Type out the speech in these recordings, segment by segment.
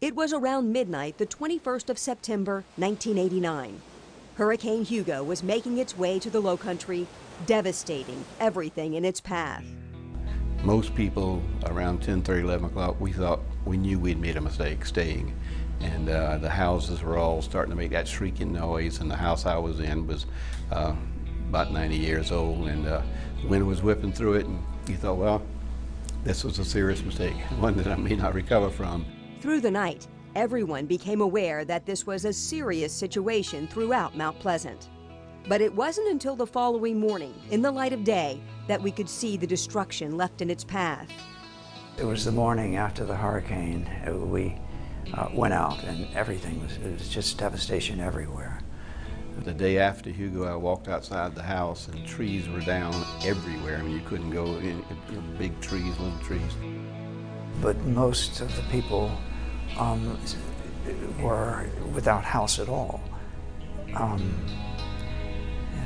It was around midnight, the 21st of September, 1989. Hurricane Hugo was making its way to the Lowcountry, devastating everything in its path. Most people around 10:30, 11 o'clock, we knew we'd made a mistake staying. And the houses were all starting to make that shrieking noise, and the house I was in was about 90 years old, and the wind was whipping through it, and you thought, well, this was a serious mistake, one that I may not recover from. Through the night, everyone became aware that this was a serious situation throughout Mount Pleasant. But it wasn't until the following morning, in the light of day, that we could see the destruction left in its path. It was the morning after the hurricane. We went out, and it was just devastation everywhere. The day after Hugo, I walked outside the house, and trees were down everywhere. I mean, you couldn't go in big trees, little trees. But most of the people were without house at all.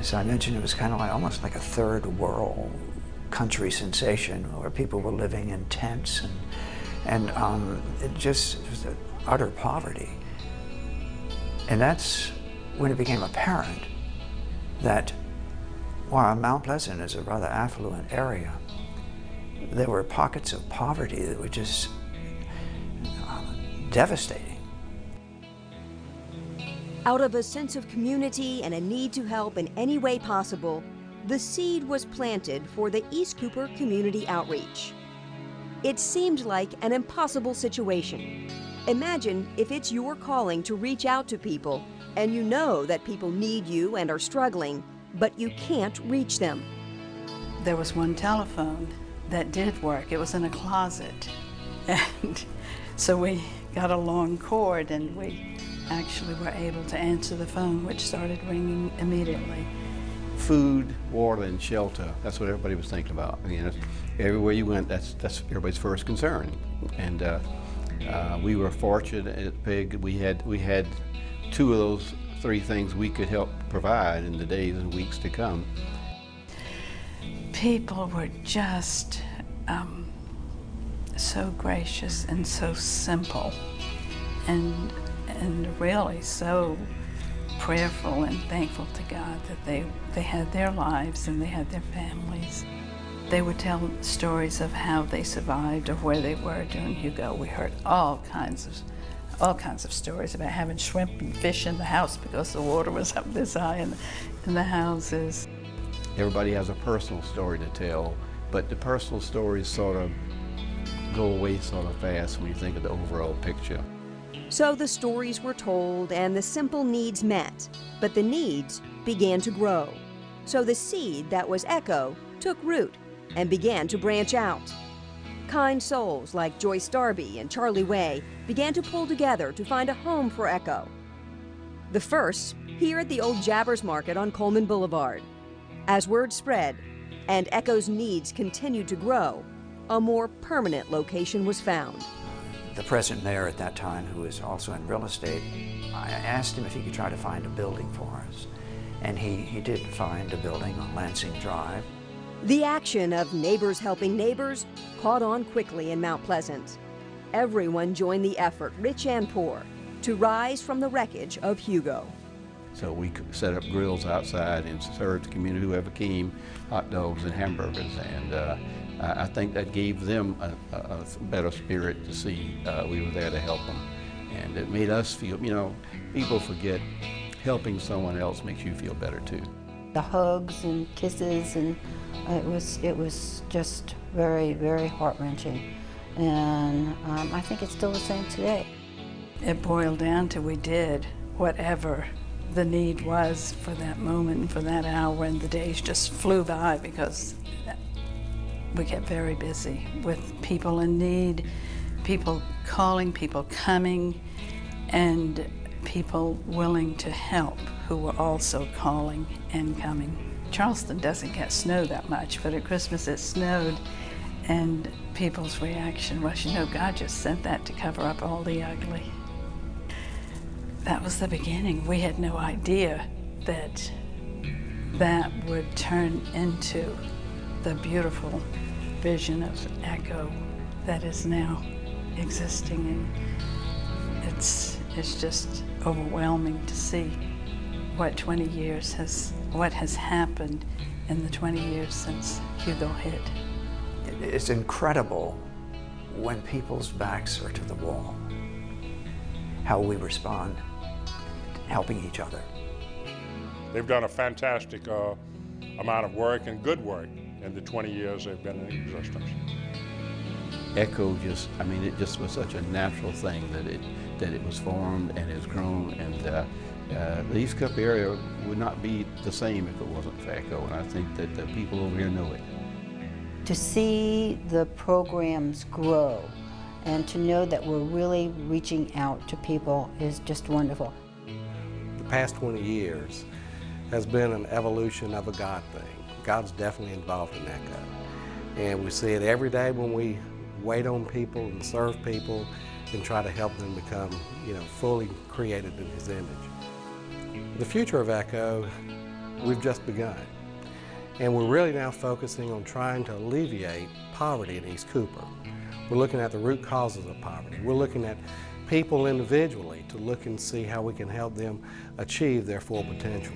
As I mentioned, it was kind of almost like a third world country sensation where people were living in tents, and it was utter poverty. And that's when it became apparent that while Mount Pleasant is a rather affluent area, there were pockets of poverty that were just devastating. Out of a sense of community and a need to help in any way possible, the seed was planted for the East Cooper Community Outreach. It seemed like an impossible situation. Imagine if it's your calling to reach out to people and you know that people need you and are struggling, but you can't reach them. There was one telephone that did work. It was in a closet. And so we got a long cord, and we actually were able to answer the phone, which started ringing immediately. Food, water, and shelter, that's what everybody was thinking about. I mean, everywhere you went, that's everybody's first concern. And we were fortunate at Pig. We had two of those three things we could help provide in the days and weeks to come. People were just so gracious and so simple, and really so prayerful and thankful to God that they had their lives and they had their families. They would tell stories of how they survived or where they were during Hugo. We heard all kinds of stories about having shrimp and fish in the house because the water was up this high in the houses. Everybody has a personal story to tell, but the personal stories sort of go away sort of fast when you think of the overall picture. So the stories were told and the simple needs met, but the needs began to grow. So the seed that was ECCO took root and began to branch out. Kind souls like Joyce Darby and Charlie Way began to pull together to find a home for ECCO. The first, here at the old Jabbers Market on Coleman Boulevard. As word spread and ECCO's needs continued to grow, a more permanent location was found. The present mayor at that time, who was also in real estate, I asked him if he could try to find a building for us. And he did find a building on Lansing Drive. The action of neighbors helping neighbors caught on quickly in Mount Pleasant. Everyone joined the effort, rich and poor, to rise from the wreckage of Hugo. So we set up grills outside and served the community, whoever came, hot dogs and hamburgers. And I think that gave them a better spirit to see we were there to help them. And it made us feel, you know, people forget helping someone else makes you feel better too. The hugs and kisses, and it was just very, very heart-wrenching. And I think it's still the same today. It boiled down to we did whatever the need was for that moment and for that hour, and the days just flew by because we kept very busy with people in need, people calling, people coming, and people willing to help who were also calling and coming. Charleston doesn't get snow that much, but at Christmas it snowed, and people's reaction was, you know, God just sent that to cover up all the ugly. That was the beginning. We had no idea that that would turn into the beautiful vision of ECCO that is now existing it's just overwhelming to see what 20 years what has happened in the 20 years since Hugo hit. It's incredible when people's backs are to the wall, how we respond, helping each other. They've done a fantastic amount of work and good work in the 20 years they've been in existence. ECCO just, I mean, it just was such a natural thing that it was formed and has grown, and the East Cup area would not be the same if it wasn't for ECCO, and I think that the people over here know it. To see the programs grow and to know that we're really reaching out to people is just wonderful. The past 20 years has been an evolution of a God thing. God's definitely involved in ECCO. And we see it every day when we wait on people and serve people and try to help them become, fully created in His image. The future of ECCO, we've just begun. And we're really now focusing on trying to alleviate poverty in East Cooper. We're looking at the root causes of poverty. We're looking at people individually to look and see how we can help them achieve their full potential.